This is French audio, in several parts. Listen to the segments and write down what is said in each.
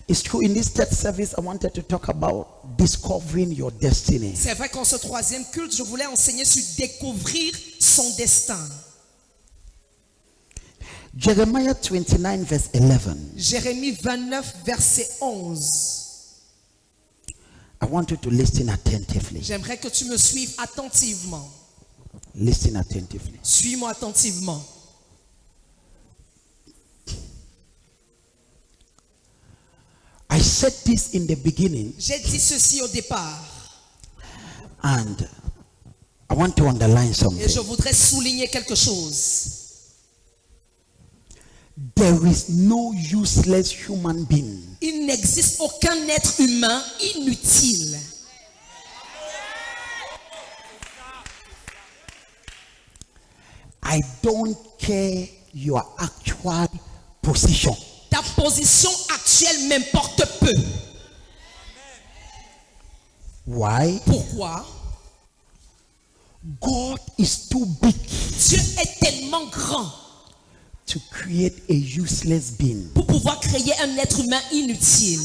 It's true, in this third service, I wanted to talk about discovering your destiny. C'est vrai qu'en ce troisième culte, je voulais enseigner sur découvrir son destin. Jeremiah 29 verse 11. Jérémie 29, verset 11. I want you to listen attentively. J'aimerais que tu me suives attentivement. Listen attentively. Suis-moi attentivement. I said this in the beginning, J'ai dit ceci au départ and I want to underline et something. je voudrais souligner quelque chose. There is no useless human being. Il n'existe aucun être humain inutile. I don't care your actual position. Ta position actuelle m'importe peu. Why? Pourquoi? God is too big Dieu est tellement grand to create a useless being. pour pouvoir créer un être humain inutile.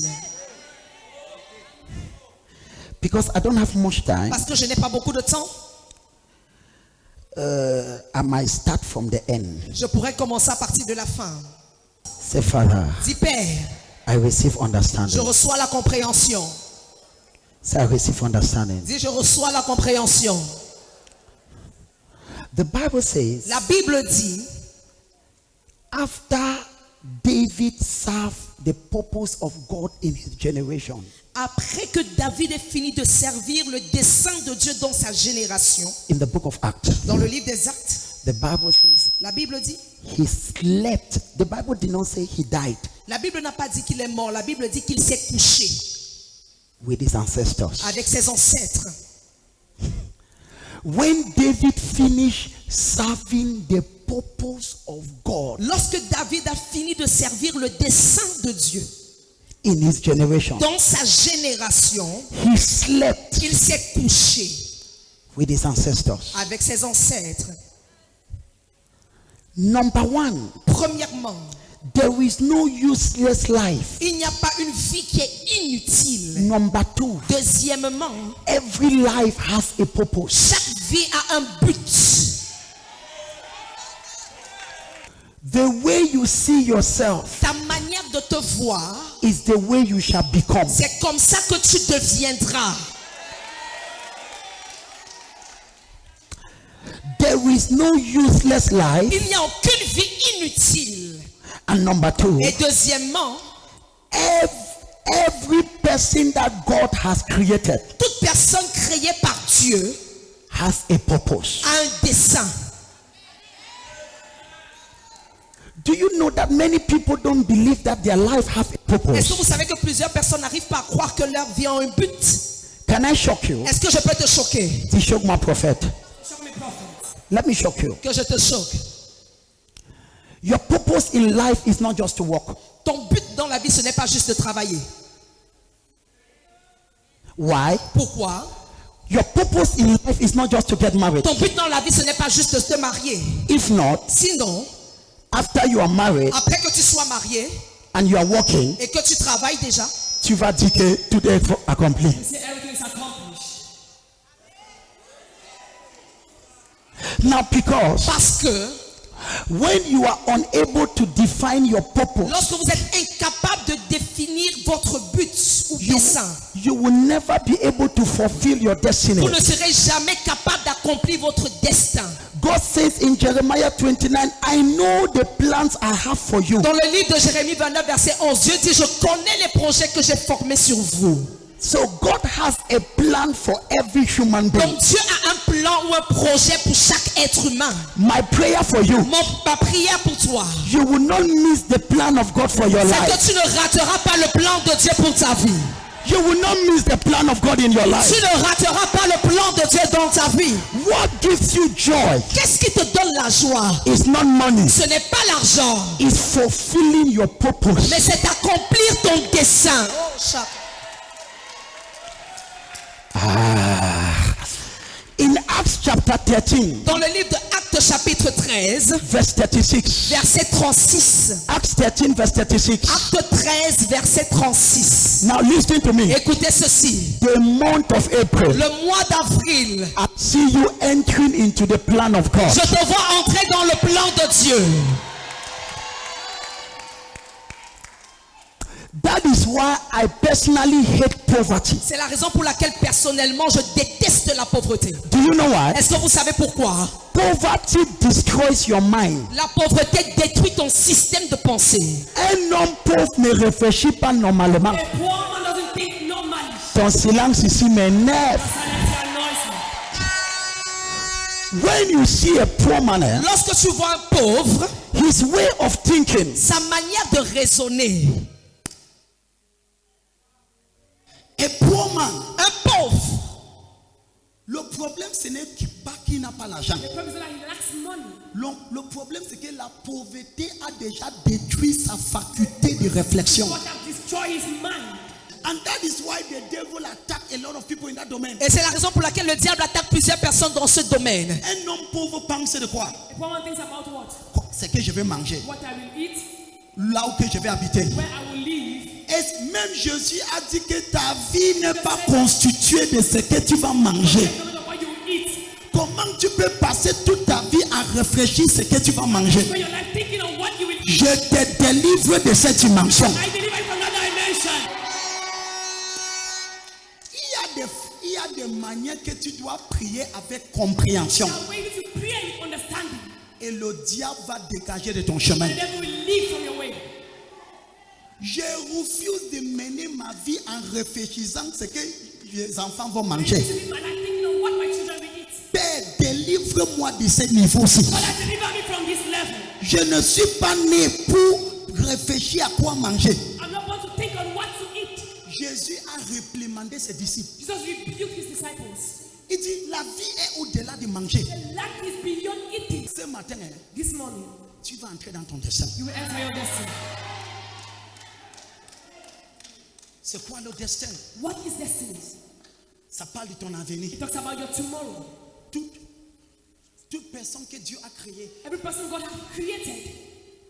Because I don't have much time, Parce que je n'ai pas beaucoup de temps, I might start from the end. je pourrais commencer à partir de la fin. Say, Father, Dis Père, I receive je understanding. reçois la compréhension. Say, I receive understanding. Dis je reçois la compréhension. The Bible says, La Bible dit, after David served the purpose of God in his generation, après que David ait fini de servir le dessein de Dieu dans sa génération, in the book of Acts, dans le livre des Actes, the Bible says la Bible dit, he slept. The Bible did not say he died la Bible n'a pas dit qu'il est mort, la Bible dit qu'il s'est couché with his ancestors. avec ses ancêtres. When David finished serving the purpose of God Lorsque David a fini de servir le dessein de Dieu in his generation, dans sa génération, he slept il s'est couché with his ancestors. avec ses ancêtres. Number one, Premièrement, there is no useless life. il n'y a pas une vie qui est inutile. Number two, Deuxièmement, every life has a purpose. chaque vie a un but. The way you see yourself Ta manière de te voir, is the way you shall become. c'est comme ça que tu deviendras. There is no useless life. Il n'y a aucune vie inutile. And number two, Et deuxièmement, every person that God has created toute personne créée par Dieu has a purpose. a un dessein. Do you know that many people don't believe that their life has a Est-ce que purpose? vous savez que plusieurs personnes n'arrivent pas à croire que leur vie a un but? Can I shock you? Est-ce que je peux te choquer? To shock my prophet. Choque mes prophètes. Let me shock you. Que je te choque. Your purpose in life is not just to work. Ton but dans la vie, ce n'est pas juste de travailler. Why? Pourquoi? Your purpose in life is not just to get married. Ton but dans la vie, ce n'est pas juste de te marier. If not, Sinon, after you are married après que tu sois marié and you are working, et que tu travailles déjà, tu vas dire que tout est accompli. everything is accomplished. Now, because Parce que when you are unable to define your purpose, lorsque vous êtes incapable de définir votre but ou dessein, you will never be able to fulfill your destiny. vous ne serez jamais capable d'accomplir votre destin. God says in Jeremiah 29, I know the plans I have for you. Dans le livre de Jérémie 29, verset 11, Dieu dit, je connais les projets que j'ai formés sur vous. So God has a plan for every human being. Donc Dieu a un plan ou un projet pour chaque être humain. My prayer for you, Ma prière pour toi, you will not miss the plan of God for your c'est life. que tu ne rateras pas le plan de Dieu pour ta vie. You will not miss the plan of God in your Tu life. ne rateras pas le plan de Dieu dans ta vie. What gives you joy Qu'est-ce qui te donne la joie? is not money, Ce n'est pas l'argent, it's fulfilling your purpose. mais c'est d'accomplir ton dessein. In Acts chapter 13, Dans le livre de Actes Acte chapitre 13, verse 36. verset 36. Acts 13, verse 36. Acte 13, verset 36. Now listen to me. Écoutez ceci. The month of April, Le mois d'avril, I see you entering into the plan of God. je te vois entrer dans le plan de Dieu. That is why I personally hate poverty. C'est la raison pour laquelle personnellement je déteste la pauvreté. Do you know why? Est-ce que vous savez pourquoi? Poverty destroys your mind. La pauvreté détruit ton système de pensée. Un homme pauvre ne réfléchit pas normalement. A poor man doesn't think normally. Ton silence ici m'énerve. Silence annoys me. When you see a poor man, Lorsque tu vois un pauvre, his way of thinking, sa manière de raisonner, a poor man, un pauvre, le problème ce n'est pas qu'il n'a pas l'argent. The problem is that he lacks money. Le problème c'est que la pauvreté a déjà détruit sa faculté de réflexion. What have destroyed his mind. And that is why the devil attack a lot of people in that domain. et c'est la raison pour laquelle le diable attaque plusieurs personnes dans ce domaine. Un homme pauvre pense de quoi? A poor man thinks about what? C'est que je vais manger, What I will eat, là où que je vais habiter. where I will live. Et même Jésus a dit que ta vie n'est pas constituée de ce que tu vas manger. It's not about what you will eat. Comment tu peux passer toute ta vie à réfléchir ce que tu vas manger? When you're like thinking of what you will eat. Je te délivre de cette dimension. I deliver it from that dimension. Il y a des manières que tu dois prier avec compréhension. There are ways to pray with understanding. Et le diable va dégager de ton chemin. The devil will leave from your way. Je refuse de mener ma vie en réfléchissant ce que les enfants vont manger. To be man, I'm thinking of what my children will eat. Père, délivre-moi de ce niveau-ci. Father, deliver me from this level. Je ne suis pas né pour réfléchir à quoi manger. I'm not going to think on what to eat. Jésus a réprimandé ses disciples. Jesus rebuked his disciples. Il dit, la vie est au-delà de manger. The lack is beyond eating. Ce matin, This morning, tu vas entrer dans ton destin. you will enter your destiny. C'est quoi le destin? What is destiny? Ça parle de ton avenir. It talks about your tomorrow. Toute personne que Dieu a créée, Every person God has created.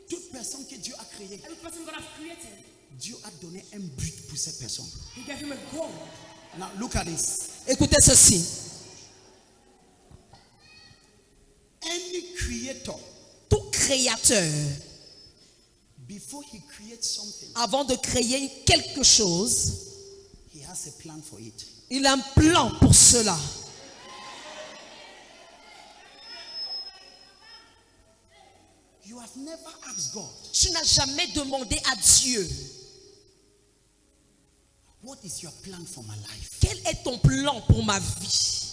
toute personne que Dieu a créée, Every person God has created. Dieu a donné un but pour cette personne. He gave him a goal. Now look at this. Écoutez ceci. Any creator, Tout créateur, before he creates something, avant de créer quelque chose, he has a plan for it. il a un plan pour cela. You have never asked God, Tu n'as jamais demandé à Dieu, what is your plan for my life? quel est ton plan pour ma vie?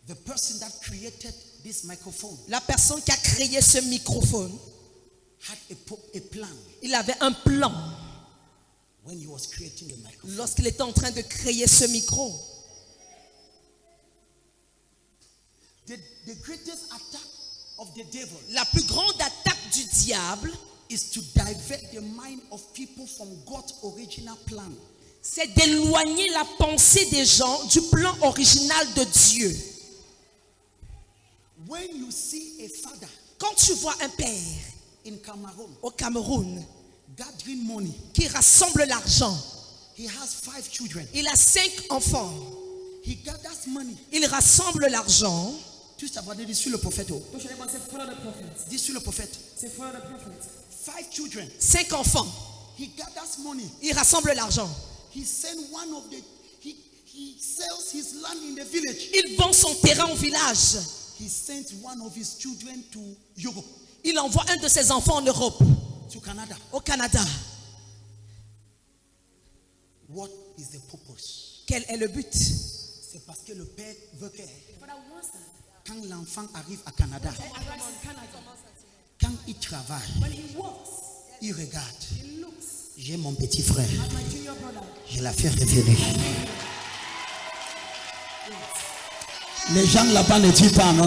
The person that created this microphone La personne qui a créé ce microphone, had a plan il avait un plan when he was creating the microphone. lorsqu'il était en train de créer ce micro. The greatest attack of the devil La plus grande attaque du diable, is to divert the mind of people from God's original plan. c'est d'éloigner la pensée des gens du plan original de Dieu. When you see a father Quand tu vois un père in Cameroon au Cameroun gathering money, qui rassemble l'argent, he has 5 children. il a 5 enfants, He gathers money. il rassemble l'argent. Tu savais dire sur le prophète. Oh. Don't you ever say follow the prophet? Dis sur le prophète. Say follow the prophet. 5 children. 5 enfants, He gathers money. il rassemble l'argent. He sent one of the he sells his land in the village. Il vend son terrain au village. He sent one of his children to Europe, Il envoie un de ses enfants en Europe, to Canada. au Canada. What is the purpose? Quel est le but? C'est parce que le père veut que Father wants that. quand l'enfant arrive à Canada, Arrives in Canada. quand il travaille, When he walks, il regarde. he looks J'ai mon petit frère, at my junior brother. je l'ai fait revenir. Les gens là-bas ne disent pas non.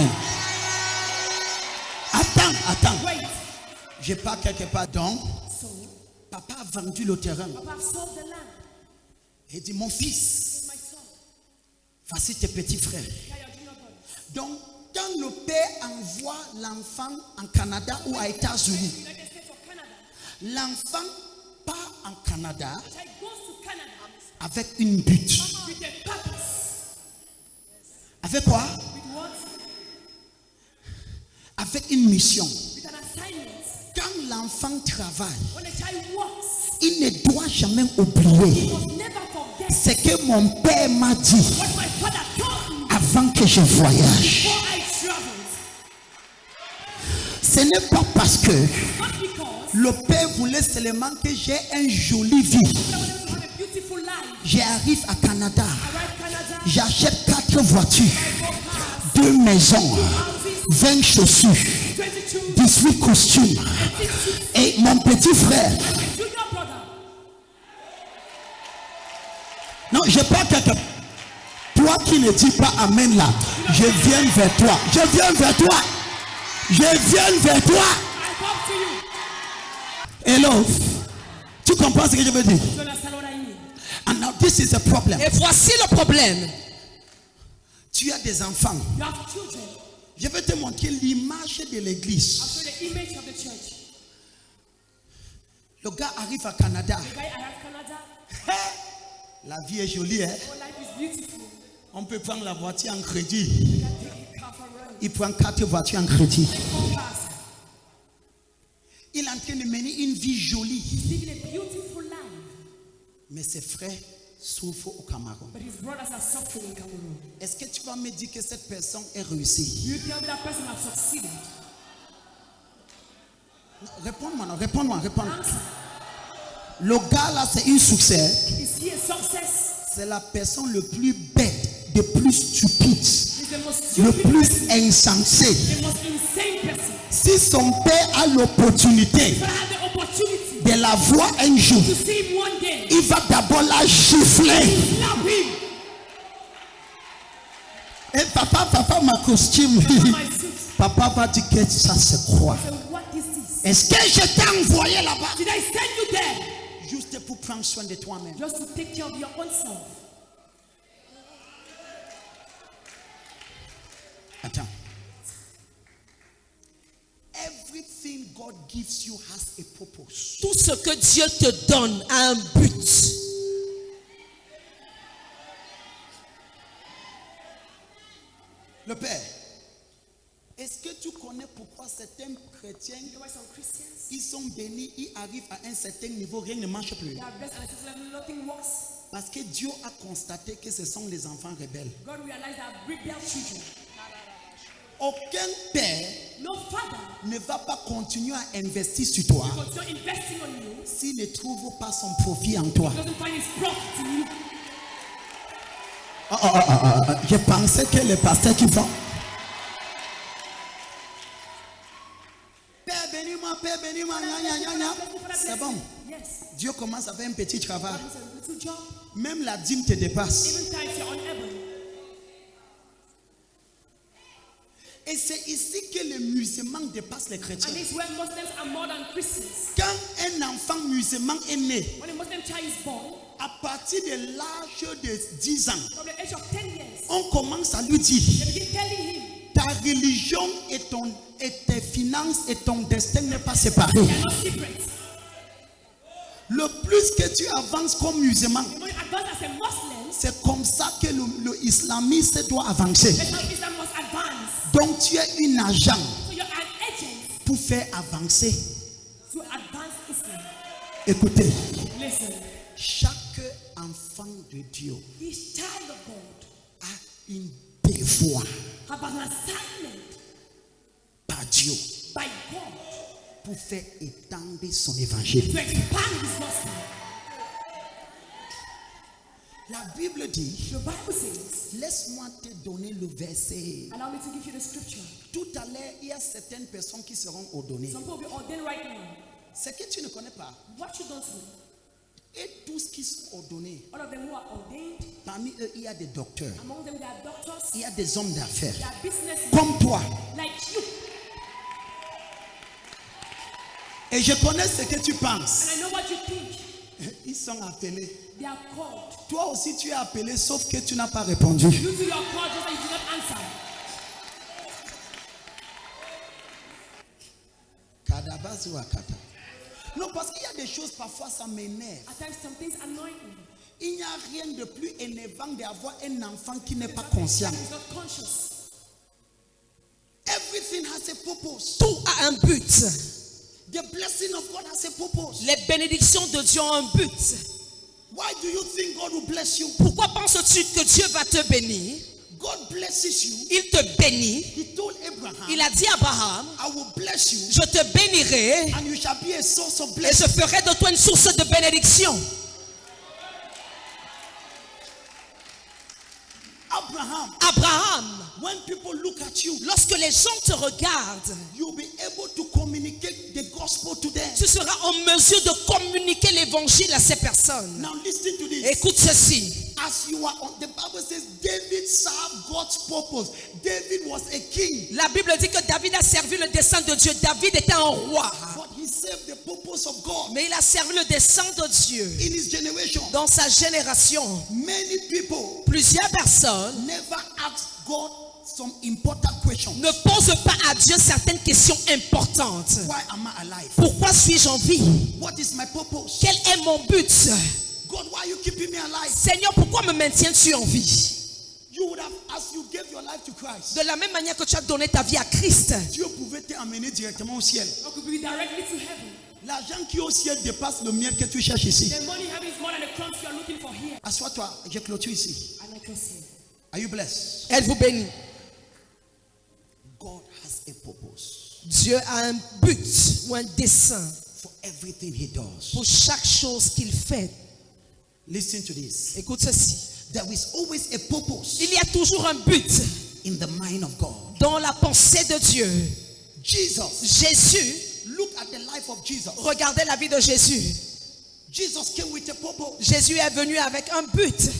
Attends. Wait. Je pars quelque part. Donc, So, papa a vendu le terrain. Papa, I've sold the land. Il dit, mon fils, It's my son. Voici tes petits frères. They are your junior brothers. Donc, quand le père envoie l'enfant en Canada ou aux États-Unis, United States or Canada. l'enfant part en Canada The child goes to Canada avec une but. with a purpose. Avec quoi? With what? Avec une mission. With an assignment. Quand l'enfant travaille, When a child works, il ne doit jamais oublier he must never forget ce que mon père m'a dit what my father told me avant que je voyage. before I traveled. Ce n'est pas parce que Not because le père voulait seulement que j'ai une jolie vie. I wanted to have a beautiful life. J'arrive à Canada, Arrive Canada, j'achète 4 voitures, I go past 2 maisons, houses, 20 chaussures, 22, 18 costumes. 56, Et mon petit frère, my junior brother. non, je parle quelque. Toi qui ne dis pas amen là, je viens vers toi. Je viens vers toi. Je viens vers toi. I come to you. Hello. Tu comprends ce que je veux dire? You understand what I mean? And now this is the problem. Et voici le problème. Tu as des enfants. You have children. Je vais te montrer l'image de I'll l'église. show you the image of the church. Le gars arrive à Canada. The guy arrived Canada. La vie est jolie, hein? Our life is beautiful. On peut prendre la voiture en crédit. You can take a car for a run. Il prend 4 voitures en crédit. Four cars. Il est en train de mener une vie jolie. He's living a beautiful life. Mais ses frères souffrent au Cameroun. But his brothers are suffering in Cameroon. Est-ce que tu vas me dire que cette personne est réussie? You tell me that person has succeeded. Réponds-moi, non, réponds-moi, réponds-moi. Answer. Le gars là, c'est un succès. Is he a success? C'est la personne le plus bête, le plus stupide, He's the most le stupid plus person, insensé. the most insane person. Si son père a l'opportunité If I have the opportunity de la voir un jour, to see him one day, il va d'abord la gifler. slap him. Et papa, ma costume. My suit. Papa va dire que ça c'est quoi? So what is this? Est-ce que je t'ai envoyé là-bas? Did I send you there Juste pour prendre soin de toi-même. just to take care of your own self? Attends. Everything God gives you has a purpose. Tout ce que Dieu te donne a un but. Le Père, est-ce que tu connais pourquoi certains chrétiens, You know why some Christians, ils sont bénis, ils arrivent à un certain niveau, rien ne marche plus? they are blessed and at a level, nothing works. Parce que Dieu a constaté que ce sont les enfants rebelles. God realized that rebel children, Aucun père no father ne va pas continuer à investir sur toi continue investing on you, s'il ne trouve pas son profit en toi. doesn't find his profit in you. Je pensais que les pasteurs qui vont. Père bénis-moi, gna, gna, gna. C'est bon. Yes. Dieu commence à faire un petit travail. God is a little job. Même la dîme te dépasse. Even times you're unable. Et c'est ici que les musulmans dépassent les And chrétiens. this is where Muslims are more than Christians. Quand un enfant musulman est né, When a Muslim child is born, à partir de l'âge de 10 ans, from the age of 10 years, on commence à lui dire, they begin telling him, ta religion et tes finances et ton destin n'est pas séparé. they are not secret. Le plus que tu avances comme musulman, The more you advance as a Muslim, c'est comme ça que le islamiste doit avancer. that's how Islam must advance. Donc tu es un agent So you're an agent pour faire avancer. to advance Islam. Écoutez, Listen, chaque enfant de Dieu each child of God a une devoir have an assignment par Dieu by God pour faire étendre son évangile. to expand His gospel. La Bible dit, The Bible says, laisse-moi te donner le verset. allow me to give you the scripture. Tout à l'heure, il y a certaines personnes qui seront ordonnées. Some people will be ordained right now. Ce que tu ne connais pas, What you don't know, et tous qui sont ordonnés, all of them who are ordained, parmi eux, il y a des docteurs, among them there are doctors, il y a des hommes d'affaires, there are businessmen comme toi. like you. Et je connais ce que tu penses. And I know what you think. Ils sont appelés. They are called. Toi aussi tu es appelé, sauf que tu n'as pas répondu. You too, you are called, just like you did not answer. Kadabazu akata. Non, parce qu'il y a des choses, parfois ça m'énerve. At times, some things annoy me. Il n'y a rien de plus énervant d'avoir un enfant qui n'est pas conscient. He's not conscious. Everything has a purpose. Tout a un but. The blessing of God has a purpose. Les bénédictions de Dieu ont un but. Why do you think God will bless you? Pourquoi penses-tu que Dieu va te bénir? God blesses you. Il te bénit. He told Abraham, Il a dit à Abraham, I will bless you je te bénirai and you shall be a source of et je blessing. ferai de toi une source de bénédiction. Abraham, when people look at you, lorsque les gens te regardent, you'll be able to communicate the gospel to them. tu seras en mesure de communiquer l'évangile à ces personnes. Now listen to this. Écoute ceci. As you are on, the Bible says David served God's purpose. David was a king, La Bible dit que David a servi le dessein de Dieu. David était un roi. but he served the purpose of God. Mais il a servi le dessein de Dieu. In his generation, Dans sa génération, many people plusieurs personnes never asked God some important questions. ne posent pas à Dieu certaines questions importantes. Why am I alive? Pourquoi suis-je en vie? What is my purpose? Quel est mon but? God, why are you keeping me alive? Seigneur, pourquoi me maintiens-tu en vie? You would have, as you gave your life to Christ, De la même manière que tu as donné ta vie à Christ, Dieu pouvait t'emmener directement au ciel. God could bring you directly to heaven. L'argent qui est au ciel dépasse le miel que tu cherches ici. The money you have is more than the crumbs you are looking for here. Assois-toi, je clôture ici. And I trust him. Are you blessed? elle vous bénit. God has a purpose Dieu a un but ou un dessein for everything he does. pour chaque chose qu'il fait. Listen to this. Écoute ceci. There is always a purpose Il y a toujours un but in the mind of God. dans la pensée de Dieu. Jesus, Jésus, look at the life of Jesus. regardez la vie de Jésus. Jesus came with a purpose. Jésus est venu avec un but.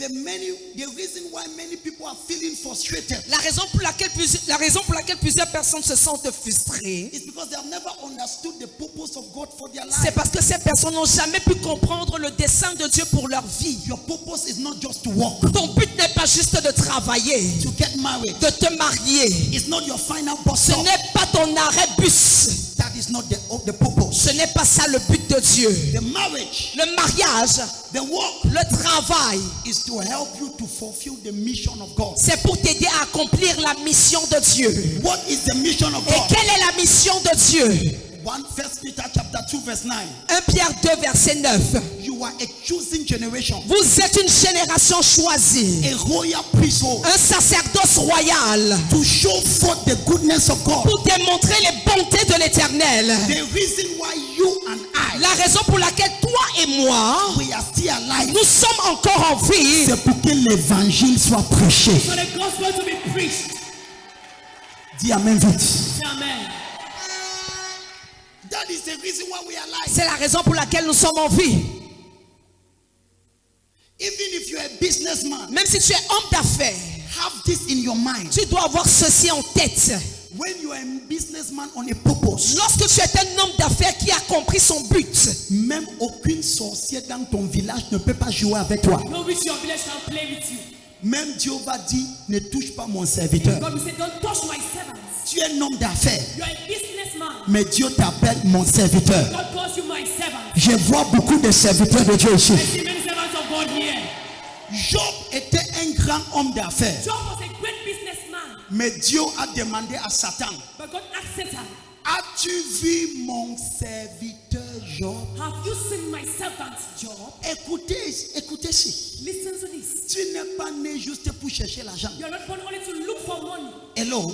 The reason why many people are feeling frustrated La raison pour laquelle plusieurs personnes se sentent frustrées, is because they have never understood the purpose of God for their c'est life. parce que ces personnes n'ont jamais pu comprendre le dessein de Dieu pour leur vie. Your purpose is not just to walk, Ton but n'est pas juste de travailler, to get married. de te marier. It's not your final bus Ce stop. n'est pas ton arrêt bus. That is not the purpose. Ce n'est pas ça le but de Dieu. The marriage, Le mariage, the work le travail, is to help you to fulfill the mission of God. c'est pour t'aider à accomplir la mission de Dieu. What is the mission of Et God? quelle est la mission de Dieu? 1 Peter chapter 2 verse 9. 1 Pierre 2 verset 9. You are a chosen generation, Vous êtes une génération choisie, a royal priesthood, un sacerdoce royal, to show forth the goodness of God. pour démontrer les bontés de l'Éternel. The reason why you and I, La raison pour laquelle toi et moi, we are still alive, nous sommes encore en vie, c'est pour que l'évangile soit prêché. For the gospel to be preached. Dis amen vite. Say amen. That is the reason why we are alive. c'est la raison pour laquelle nous sommes en vie. Even if you're a businessman, Même si tu es homme d'affaires, have this in your mind. tu dois avoir ceci en tête. When you are a businessman on a purpose, Lorsque tu es un homme d'affaires qui a compris son but, même aucune sorcière dans ton village ne peut pas jouer avec toi. No which your village can play with you. Même Dieu va dire, ne touche pas mon serviteur. God will say, don't touch my servants. Tu es un homme d'affaires, You are a businessman. mais Dieu t'appelle mon serviteur. God calls you my servant. Je vois beaucoup de serviteurs de Dieu ici. I see many servants of God here. Job était un grand homme d'affaires, Job was a great businessman. mais Dieu a demandé à Satan, But God asked Satan, as-tu vu mon serviteur Job? have you seen my servant Job? Écoutez ci. Listen to this. Tu n'es pas né juste pour chercher l'argent. You are not born only to look for money. Hello?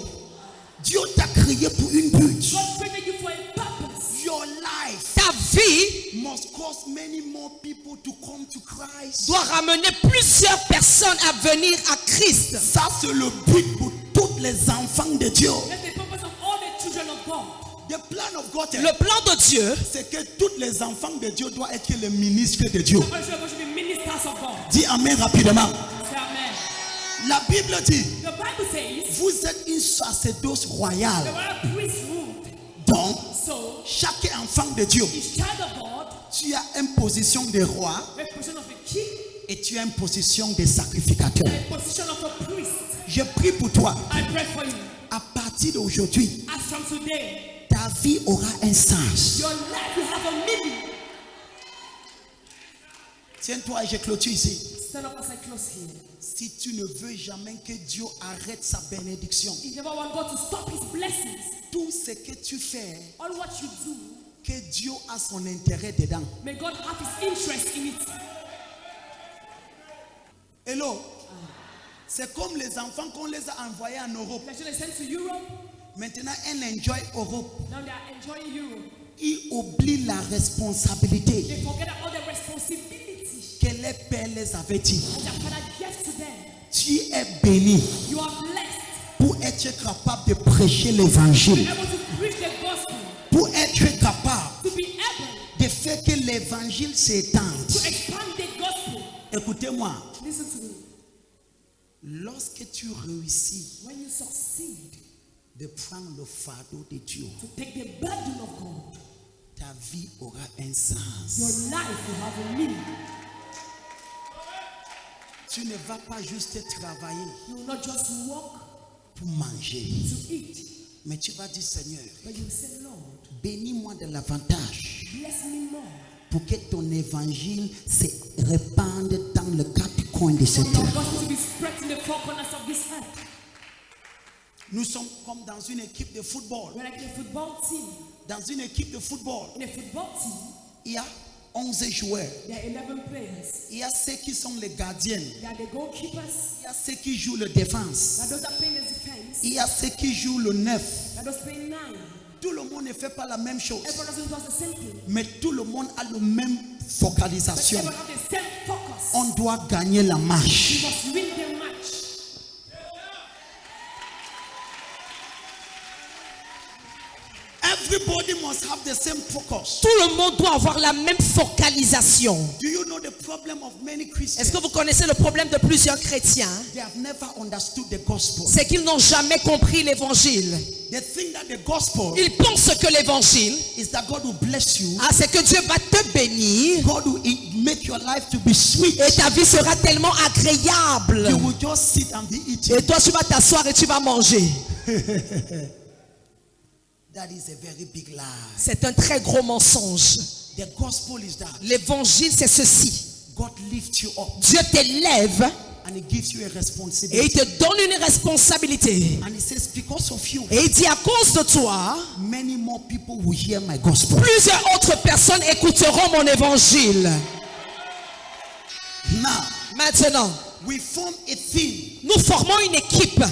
Dieu t'a créé pour une but. God created you for a purpose. Your life ta vie must cause many more people to come to Christ. doit ramener plusieurs personnes à venir à Christ. Ça, c'est le but pour tous les enfants de Dieu. That's the purpose of all the children of God. The plan of God, Le plan de Dieu, c'est que tous les enfants de Dieu doivent être les ministres de Dieu. All children should be ministers of God. Dis amen rapidement. Say amen. La Bible dit, The Bible says, vous êtes une sacerdoce the royale. royal priesthood. Donc, So, chaque enfant de Dieu, each child of God, Tu as une position de roi a position of a king, et tu as une position de sacrificateur. a position of a priest. Je prie pour toi. I pray for you. À partir d'aujourd'hui, As from today, ta vie aura un sens. your life will have a meaning. Tiens-toi et je clôture ici. Stand up as I close here. Si tu ne veux jamais que Dieu arrête sa bénédiction, If you never want God to stop his blessings, tout ce que tu fais, all what you do, que Dieu a son intérêt dedans. may God have his interest in it. Hello? C'est comme les enfants qu'on les a envoyés en Europe. Like they sent to Europe, Maintenant, ils enjoy Europe. now they are enjoying Europe. Ils oublient la responsabilité They forget all the responsibility que les pères les avaient dit. that their father gave to them. Tu es béni You are blessed pour être capable de prêcher l'évangile, to be able to preach the gospel, pour être capable to be able de faire que l'évangile s'étende. to expand the gospel. Écoutez-moi, Listen to me. lorsque tu réussis When you succeed de prendre le fardeau de Dieu, to take the burden of God, ta vie aura un sens. your life will have a meaning. Tu ne vas pas juste travailler You will not just walk pour manger, to eat, mais tu vas dire Seigneur, but you will say, Lord, bénis-moi de l'avantage bless me more. pour que ton évangile se répande dans le quatre coins de cette For your terre. gospel to be spread in the four corners of this earth. Nous sommes comme dans une équipe de football. We're like a football team. Dans une équipe de football, In a football team, il y a 11 joueurs. there are 11 players. Il y a ceux qui sont les gardiens. There are the goalkeepers. Il y a ceux qui jouent le défense. There are those that play in the defense. Il y a ceux qui jouent le neuf. There are those playing 9. Tout le monde ne fait pas la même chose. Everyone doesn't do the same thing. Mais tout le monde a la même But focalisation. everyone have the same focus. On doit gagner la You marche. must win the match. Everybody must have the same focus. Tout le monde doit avoir la même focalisation. Do you know the problem of many Est-ce Christians? que vous connaissez le problème de plusieurs chrétiens? They have never understood the gospel. C'est qu'ils n'ont jamais compris l'évangile. They think that the gospel Ils pensent que l'évangile, is that God will bless you. c'est que Dieu va te bénir God will make your life to be sweet. et ta vie sera tellement agréable. You will just sit and be eating. Et toi, tu vas t'asseoir et tu vas manger. That is a very big lie. C'est un très gros mensonge. The gospel is that L'évangile, c'est ceci. God lifts you up Dieu t'élève and He gives you a et il responsibility. te donne une responsabilité. And He says, because of you, Et il dit, à cause de toi, many more people will hear my gospel. plusieurs autres personnes écouteront mon évangile. Now, Maintenant, we form a team. nous formons une équipe.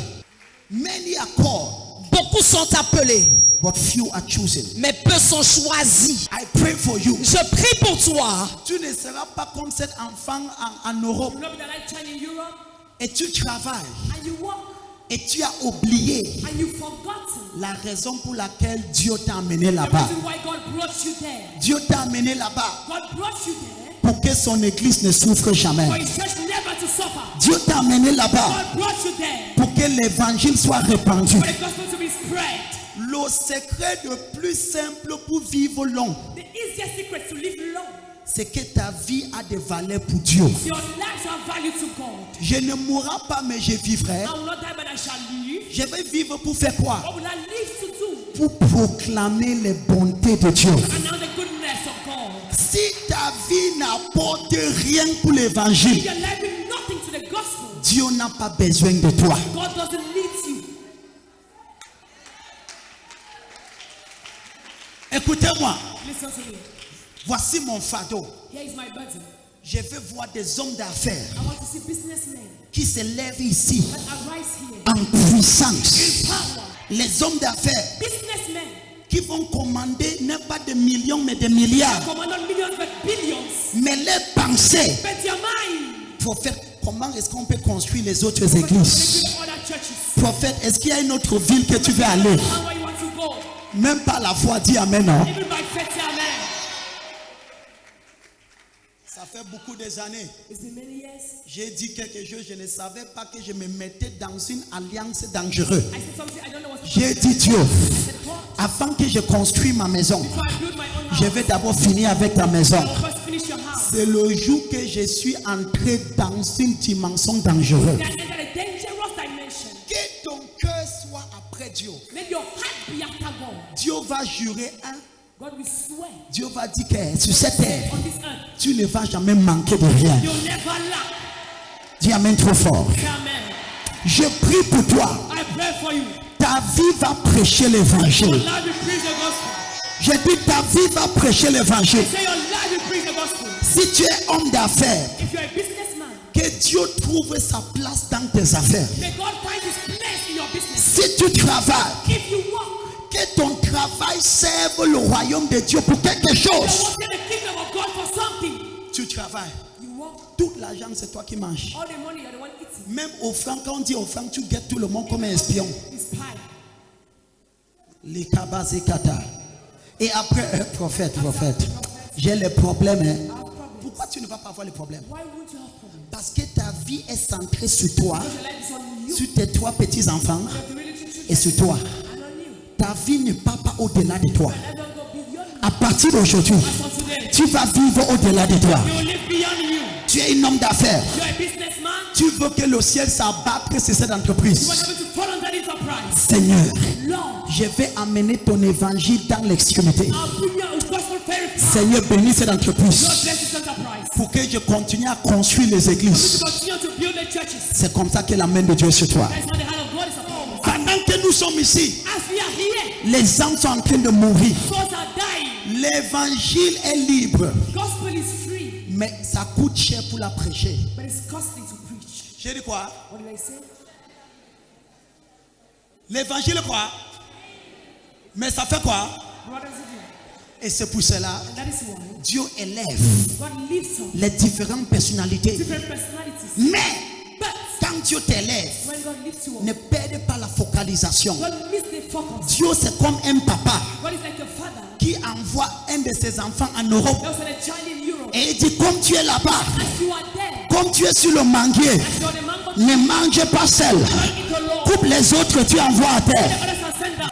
Many are called, Beaucoup sont appelés, but few are chosen. mais peu sont choisis. I pray for you. Je prie pour toi. Tu ne seras pas comme cet enfant en Europe. You know that I child in Europe Et tu travailles. and you walk Et tu as oublié and you've forgotten la raison pour laquelle Dieu t'a amené the là-bas. reason why God brought you there. Dieu t'a amené là-bas God brought you there pour que son église ne souffre jamais. for his church never to suffer. Dieu t'a amené là-bas God brought you there pour que l'évangile soit répandu. for the gospel to be spread. Le secret le plus simple pour vivre long, The easiest secret to live long. c'est que ta vie a des valeurs pour Dieu. Your lives are value to God. Je ne mourrai pas, mais je vivrai. I will not die, but I shall live. Je vais vivre pour faire quoi? What will I live to do? Pour proclamer les bontés de Dieu. Announce the goodness of God. Si ta vie n'apporte rien pour If l'évangile, your life is nothing to the gospel, Dieu n'a pas besoin de toi. God doesn't need you. Écoutez-moi, Listen to me. voici mon fardeau. Here is my burden. Je veux voir des hommes d'affaires I want to see businessmen qui se lèvent ici that arise here en puissance. power. Les hommes d'affaires Businessmen qui vont commander non pas des millions mais des milliards. command not millions but billions. Mais les pensées But your mind. Prophète, comment est-ce qu'on peut construire les autres But églises? the other churches. Prophète, est-ce qu'il y a une autre ville que tu veux aller? How you want to go? Même pas la foi, dis amen. Non? Even by faith, say amen. Ça fait beaucoup des années. It's been many years. J'ai dit quelque chose, je ne savais pas que je me mettais dans une alliance dangereuse. I said something I don't know what to J'ai dit Dieu, I said, God, avant que je construise ma maison, before I build my own Je vais d'abord finir avec ta maison. I'll first finish your house. C'est le jour que je suis entré dans une dimension dangereuse. That is a dangerous dimension. Que ton cœur soit après Dieu. Let your heart be after God. Dieu va jurer God will swear Dieu va dire que sur cette terre, on this earth, tu ne vas jamais manquer de rien. you'll never lack. Dis amen trop fort. Amen. Je prie pour toi. I pray for you. Ta vie va prêcher l'évangile. Your life will preach the gospel. Je dis ta vie va prêcher l'évangile. Say your life will preach the gospel. Si tu es homme d'affaires, If you're a businessman, que Dieu trouve sa place dans tes affaires. may God find his place in your business. Si tu travailles, If you work, que ton travail serve le royaume de Dieu pour quelque you chose. work in the kingdom of God for something. Tu travailles. You work. Tout l'argent, c'est toi qui manges. All the money, you're the one eating. Même offrande, quand on dit offrande, tu guettes tout le monde comme un espion. It's pie. Les kabazekata. Et après, prophète, j'ai les problèmes. Hein. Pourquoi tu ne vas pas avoir les problèmes? Why won't you have problems? Parce que ta vie est centrée sur toi, Your life is on you. sur tes 3 petits-enfants The relationship et sur toi. and on you. Ta vie ne part pas au-delà de toi. Let them go beyond you. À partir d'aujourd'hui, As of today, tu vas vivre au-delà de toi. you will live beyond you. Tu es un homme d'affaires. You're a businessman. Tu veux que le ciel s'abatte sur cette You entreprise. want them to fall under the enterprise. Seigneur, Lord, je vais amener ton évangile dans l'extrémité. I'll bring your gospel very far. Seigneur, bénis cette God entreprise bless this enterprise. pour que je continue à construire les églises. To continue to build the churches. C'est comme ça que la main de Dieu est sur toi. That's how the hand of God is upon us. Pendant que nous sommes ici, As we are here, les âmes sont en train de mourir. souls are dying. L'évangile est libre, Gospel is free, mais ça coûte cher pour la prêcher. but it's costly to preach. J'ai dit quoi? What did I say? L'évangile est quoi? Mais ça fait quoi? What does it do? Et c'est pour cela, And that is why Dieu élève God lifts up les différentes personnalités. different personalities. Mais But quand Dieu t'élève, when God lifts you ne up, perdez pas la focalisation. God lifts the focus. Dieu, c'est comme un papa God is like your father. qui envoie un de ses enfants en Europe. There was a child in Europe. Et il dit, comme tu es là-bas, As you are there, comme tu es sur le manguier, as you're the mango tree, ne mange pas seul. eat alone. Coupe les autres, tu envoies à The terre. others are sent down.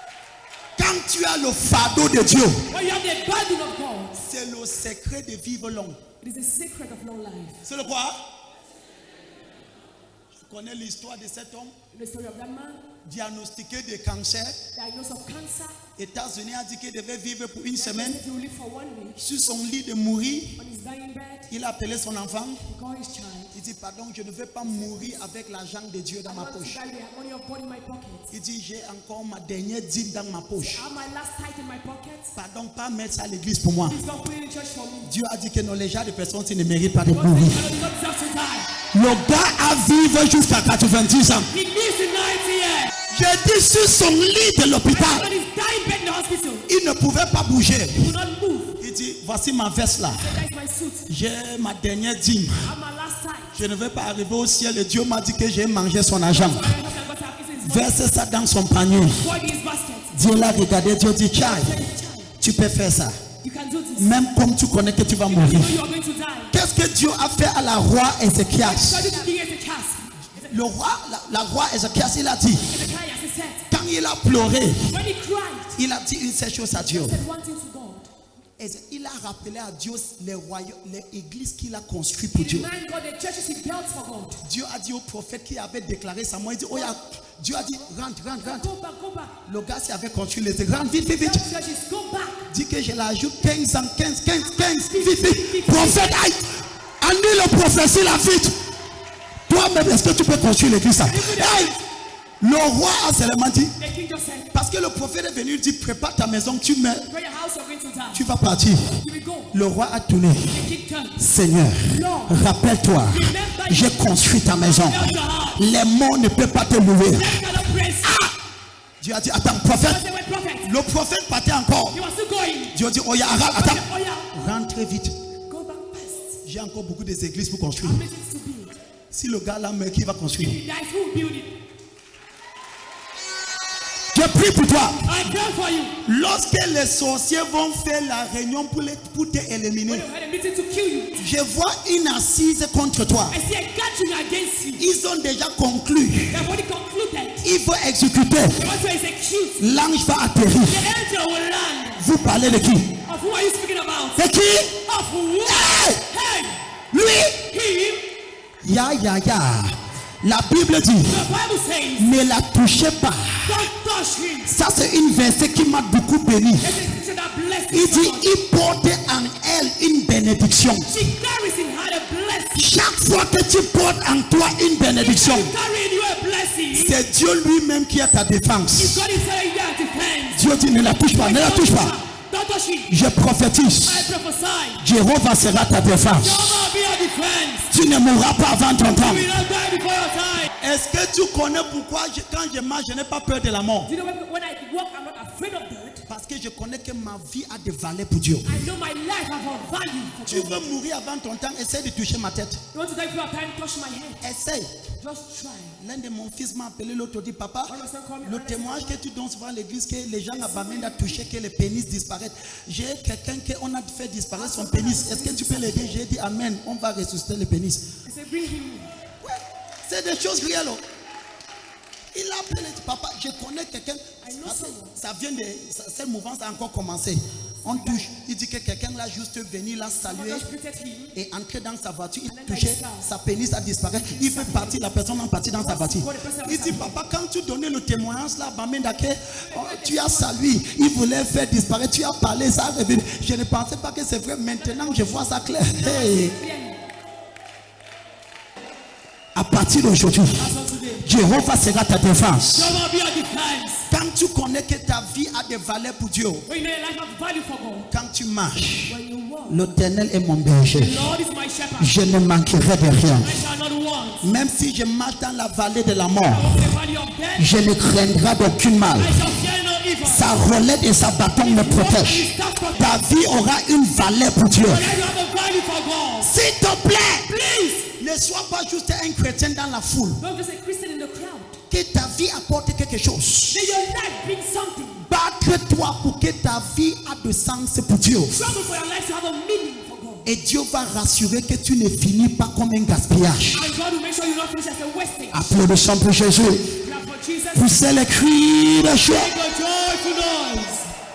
Quand tu as le fardeau de Dieu, When you have the burden of God, c'est le secret de vivre long. it is the secret of long life. C'est le quoi? Je connais l'histoire de cet homme The story of that man, diagnostiqué de cancer. diagnosed of cancer, États-Unis a dit qu'il devait vivre pour une he semaine. said he will live for 1 week. Sur son lit de mourir, On his dying bed, il a appelé son enfant. he called his child. Il dit, pardon, je ne veux pas mourir avec l'argent de Dieu dans I ma want to poche. die with the money of God in my pocket. Il dit, j'ai encore ma dernière dîme dans ma poche. I have my last tithe in my pocket. Pardon, pas mettre ça à l'église pour moi. Please don't put it in church for me. Dieu a dit que non, les gens de personnes qui ne méritent pas de God mourir. said, I do not deserve to die. Le gars a vécu jusqu'à 90 ans. He lives in 90 years. J'ai dit sur son lit de On l'hôpital, his dying bed in the hospital, il ne pouvait pas bouger. he will not move. Il dit, voici ma veste là. That is my suit. J'ai ma dernière dîme. I have my last tithe. Je ne vais pas arriver au ciel et Dieu m'a dit que j'ai mangé son argent. So I have got to have eaten his money. Verse ça dans son panier. Pour in his basket. Dieu l'a regardé, Dieu dit, Chai, Said, child, tu peux faire ça. you can do this. Même comme tu connais que tu vas You mourir. know you are going to die. Qu'est-ce que Dieu a fait à la roi Ézéchias? So this king Ezekias. Le roi, la roi Ézéchias, il a dit, Ezekias, he said, quand il a pleuré, when he cried, il a dit une seule chose à Dieu. he said one thing to God. Et il a rappelé à Dieu les royaumes, les églises qu'il a construites pour He Dieu. reminded God the churches he built for God. Dieu a dit au prophète qui avait déclaré sa mort, il dit, oh, Dieu a dit, rentre. Go back, go back. Le gars qui avait construit les églises, rentre, vite. Tell the churches, go back. Dit que je l'ajoute 15 ans, 15, vite. Prophète, aïe, annule le prophétie là, vite. Toi-même, est-ce que tu peux construire l'église ça? Aïe, le roi a seulement dit, The king just said, parce que le prophète est venu, il dit, prépare ta maison, tu meurs, for your house you're going to die. tu vas partir. You will go. Le roi a tourné. The king turned. Seigneur, rappelle-toi, j'ai construit ta maison. Built your house. Les morts ne peuvent pas te louer. That cannot praise. Dieu a dit, attends, prophète. I said, wait, prophet. Le prophète partait encore. You are still going. Dieu dit, oh, attends, Oh yeah. rentre vite. Go back first. J'ai encore beaucoup d'églises pour construire. Make it to build. Si le gars là meurt, qui va construire? If he dies, who will build it? Je prie pour toi. I pray for you. Lorsque les sorciers vont faire la réunion pour te éliminer, When you had a meeting to kill you, je vois une assise contre toi. I see a gathering against you. Ils ont déjà conclu. They have already concluded. Il faut exécuter. They want to execute. L'ange va atterrir. The angel will land. Vous parlez de qui? Of Of who are you speaking about? C'est qui? Of who? Hey! Hey! Lui? Him? Ya. La Bible dit, The Bible says, ne la touchez pas. don't touch him. Ça, c'est une verset qui m'a beaucoup béni. It's a scripture that blesses Il dit, someone. il porte en elle une bénédiction. She carries in her a blessing. Chaque fois que tu portes en toi une bénédiction, She carries in you a blessing. c'est Dieu lui-même qui est ta défense. If God is telling you that defense. Dieu dit, ne la touche pas, ne la touche pas. Don't touch him. Je prophétise, I prophesy. Jéhovah sera ta défense. Jehovah be your defense. Tu ne mourras pas avant ton temps. You will not die before your time. Est-ce que tu connais pourquoi quand je marche, je n'ai pas peur de la mort? Do you know when I walk, I'm not afraid of death? Parce que je connais que ma vie a des valeurs pour Dieu. I know my life has a value for Tu God. veux mourir avant ton temps, essaie de toucher ma tête. You want to die before your time? Touch my head. Essaye. Just try. L'un de mon fils m'a appelé l'autre dit, papa, le témoignage que tu donnes souvent à l'église, que les gens à touché, que le pénis disparaît. J'ai quelqu'un qu'on a fait disparaître son pénis. Est-ce que tu peux l'aider? J'ai dit, amen, on va ressusciter le pénis. I said, bring him. Ouais, c'est des choses réelles. Il a appelé, papa, je connais quelqu'un. Ça vient de, cette mouvance a encore commencé. On touche, il dit que quelqu'un l'a juste venu, l'a salué et entré dans sa voiture. Il a touché, sa pénis a disparu. Il fait partir, la personne est partie dans sa voiture. Il dit, papa, quand tu donnais le témoignage là, tu as salué, il voulait faire disparaître, tu as parlé, ça a revenu. Je ne pensais pas que c'est vrai, maintenant je vois ça clair. Hey. À partir d'aujourd'hui, Jéhovah sera ta défense. Jehovah be your defense. Quand tu connais que ta vie a des valeurs pour Dieu, When you know your life has value for God. quand tu marches, When you walk, l'Éternel est mon berger. the Lord is my shepherd. Je ne manquerai de rien. I shall not want. Même si je marche dans la vallée de la mort, Over the valley of death, je ne craindrai d'aucun mal. I shall fear no evil. Sa relève et sa bâton me protègent. Ta vie aura une valeur pour Dieu. Your life have a value for God. S'il te plaît, Please, ne sois pas juste un chrétien dans la foule. don't just a Christian in the crowd. Que ta vie apporte quelque chose. May your life bring something. Battre-toi pour que ta vie ait de sens pour Dieu. Struggle for your life to have a meaning for God. Et Dieu va rassurer que tu ne finis pas comme un gaspillage. And God will make sure you don't finish as a wastage. Applaudissons pour Jésus. Clap for Jesus. Poussez les cris de joie. Make a joyful noise.